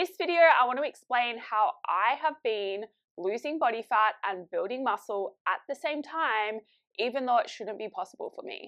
this video, I want to explain how I have been losing body fat and building muscle at the same time, even though it shouldn't be possible for me.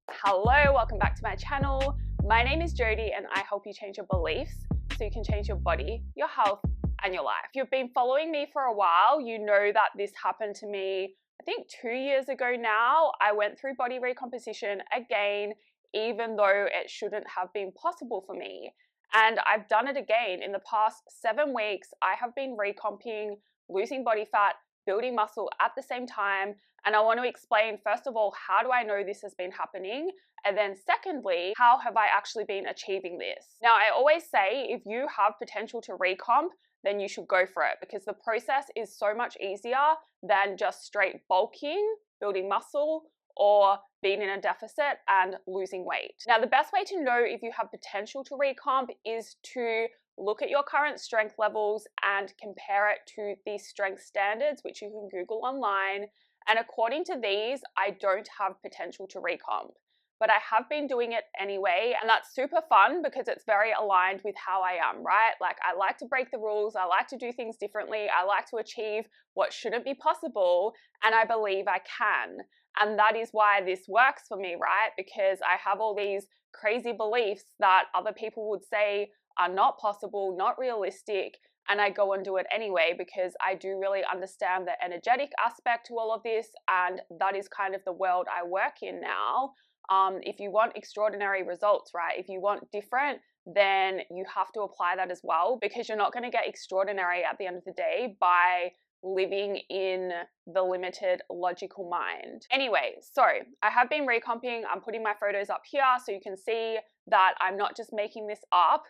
Hello, welcome back to my channel. My name is Jody and I help you change your beliefs so you can change your body, your health, and your life. If you've been following me for a while, you know that this happened to me, I think 2 years ago now. I went through body recomposition again, even though it shouldn't have been possible for me. And I've done it again. In the past 7 weeks, I have been recomping, losing body fat, building muscle at the same time. And I want to explain, first of all, how do I know this has been happening? And then secondly, how have I actually been achieving this? Now, I always say if you have potential to recomp, then you should go for it, because the process is so much easier than just straight bulking, building muscle, or being in a deficit and losing weight. Now, the best way to know if you have potential to recomp is to look at your current strength levels and compare it to these strength standards, which you can Google online. And according to these, I don't have potential to recomp, but I have been doing it anyway. And that's super fun because it's very aligned with how I am, right? Like, I like to break the rules. I like to do things differently. I like to achieve what shouldn't be possible. And I believe I can. And that is why this works for me, right? Because I have all these crazy beliefs that other people would say are not possible, not realistic. And I go and do it anyway because I do really understand the energetic aspect to all of this. And that is kind of the world I work in now. If you want extraordinary results, right? If you want different, then you have to apply that as well, because you're not going to get extraordinary at the end of the day by living in the limited logical mind. Anyway, so I have been recomping. I'm putting my photos up here so you can see that I'm not just making this up.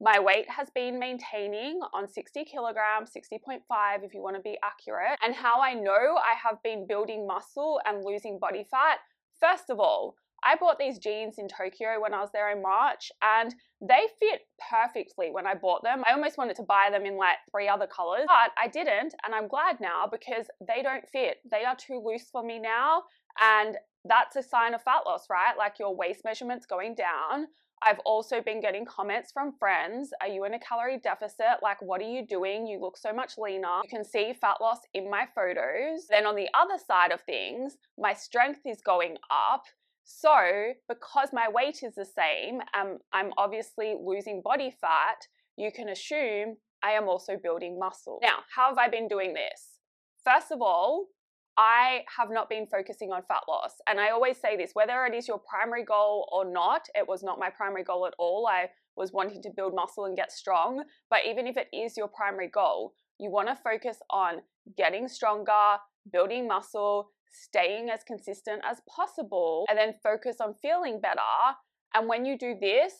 My weight has been maintaining on 60 kilograms, 60.5 if you want to be accurate. And how I know I have been building muscle and losing body fat, first of all, I bought these jeans in Tokyo when I was there in March, and they fit perfectly when I bought them. I almost wanted to buy them in like 3 other colors, but I didn't, and I'm glad now because they don't fit. They are too loose for me now, and that's a sign of fat loss, right? Like your waist measurement's going down. I've also been getting comments from friends. Are you in a calorie deficit? Like, what are you doing? You look so much leaner. You can see fat loss in my photos. Then on the other side of things, my strength is going up. So because my weight is the same, I'm obviously losing body fat, you can assume I am also building muscle. Now, how have I been doing this? First of all, I have not been focusing on fat loss. And I always say this, whether it is your primary goal or not, it was not my primary goal at all. I was wanting to build muscle and get strong. But even if it is your primary goal, you want to focus on getting stronger, building muscle, staying as consistent as possible, and then focus on feeling better. And when you do this,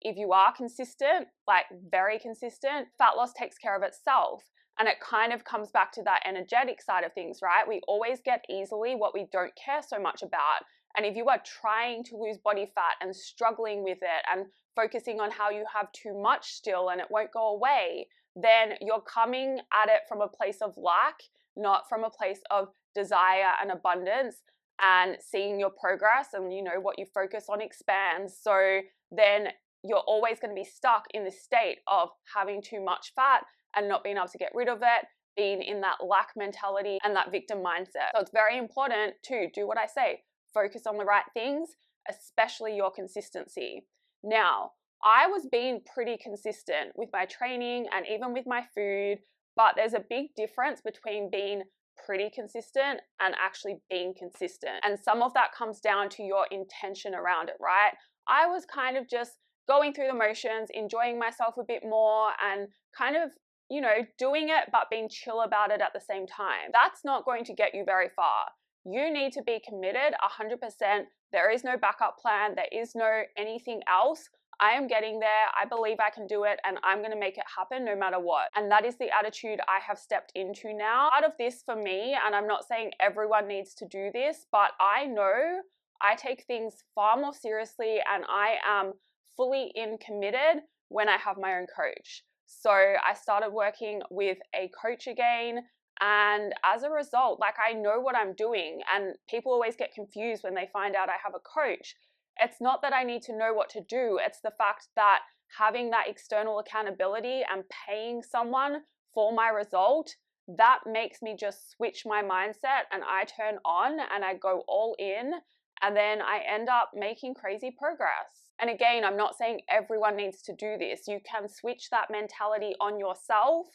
if you are consistent, like very consistent, fat loss takes care of itself. And it kind of comes back to that energetic side of things, right? We always get easily what we don't care so much about. And if you are trying to lose body fat and struggling with it and focusing on how you have too much still and it won't go away, then you're coming at it from a place of lack, not from a place of desire and abundance, and seeing your progress and, you know, what you focus on expands. So then you're always going to be stuck in this state of having too much fat and not being able to get rid of it, being in that lack mentality and that victim mindset. So it's very important to do what I say, focus on the right things, especially your consistency. Now, I was being pretty consistent with my training and even with my food, but there's a big difference between being pretty consistent and actually being consistent. And some of that comes down to your intention around it, right? I was kind of just going through the motions, enjoying myself a bit more and kind of, you know, doing it, but being chill about it at the same time. That's not going to get you very far. You need to be committed 100%. There is no backup plan. There is no anything else. I am getting there. I believe I can do it and I'm going to make it happen no matter what. And that is the attitude I have stepped into now. Part of this for me, and I'm not saying everyone needs to do this, but I know I take things far more seriously and I am fully committed when I have my own coach. So I started working with a coach again. And as a result, like, I know what I'm doing, and people always get confused when they find out I have a coach. It's not that I need to know what to do. It's the fact that having that external accountability and paying someone for my result, that makes me just switch my mindset and I turn on and I go all in, and then I end up making crazy progress. And again, I'm not saying everyone needs to do this. You can switch that mentality on yourself.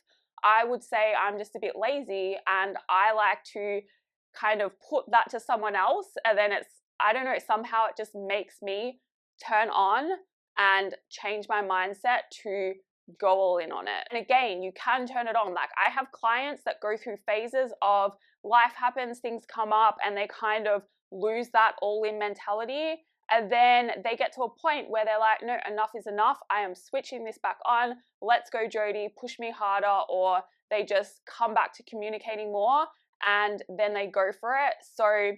I would say I'm just a bit lazy and I like to kind of put that to someone else, and then it's, I don't know, somehow it just makes me turn on and change my mindset to go all in on it. And again, you can turn it on. Like, I have clients that go through phases of life happens, things come up, and they kind of lose that all in mentality. And then they get to a point where they're like, no, enough is enough. I am switching this back on. Let's go, Jody, push me harder. Or they just come back to communicating more and then they go for it. So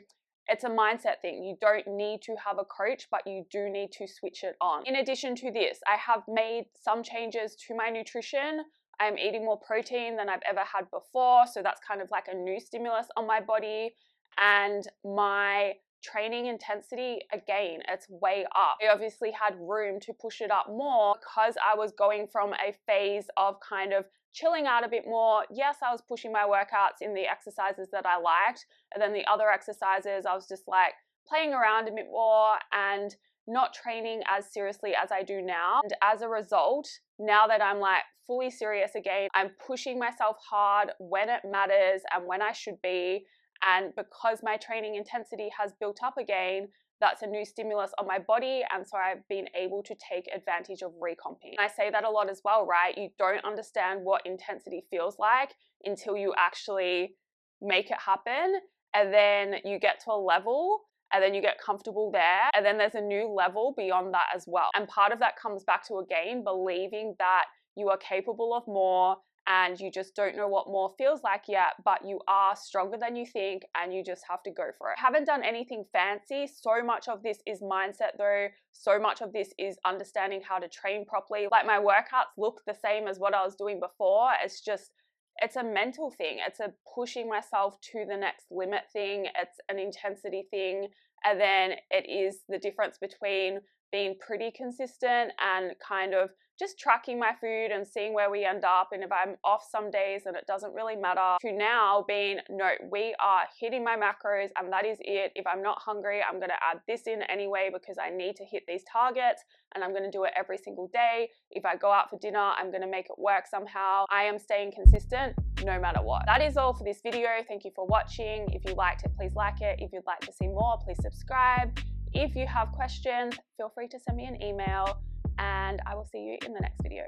it's a mindset thing. You don't need to have a coach, but you do need to switch it on. In addition to this, I have made some changes to my nutrition. I'm eating more protein than I've ever had before. So that's kind of like a new stimulus on my body. And my training intensity, again, it's way up. I obviously had room to push it up more because I was going from a phase of kind of chilling out a bit more. Yes, I was pushing my workouts in the exercises that I liked, and then the other exercises I was just like playing around a bit more and not training as seriously as I do now. And as a result, now that I'm like fully serious again, I'm pushing myself hard when it matters and when I should be. And because my training intensity has built up again, that's a new stimulus on my body, and so I've been able to take advantage of recomping. I say that a lot as well, right? You don't understand what intensity feels like until you actually make it happen, and then you get to a level, and then you get comfortable there, and then there's a new level beyond that as well. And part of that comes back to, again, believing that you are capable of more, and you just don't know what more feels like yet, but you are stronger than you think, and you just have to go for it. I haven't done anything fancy. So much of this is mindset though. So much of this is understanding how to train properly. Like, my workouts look the same as what I was doing before. It's just, it's a mental thing. It's a pushing myself to the next limit thing. It's an intensity thing. And then it is the difference between being pretty consistent and kind of just tracking my food and seeing where we end up, and if I'm off some days then it doesn't really matter, to now being, no, we are hitting my macros and that is it. If I'm not hungry, I'm going to add this in anyway because I need to hit these targets, and I'm going to do it every single day. If I go out for dinner, I'm going to make it work somehow. I am staying consistent no matter what. That is all for this video. Thank you for watching. If you liked it, please like it. If you'd like to see more, please subscribe. If you have questions, feel free to send me an email, and I will see you in the next video.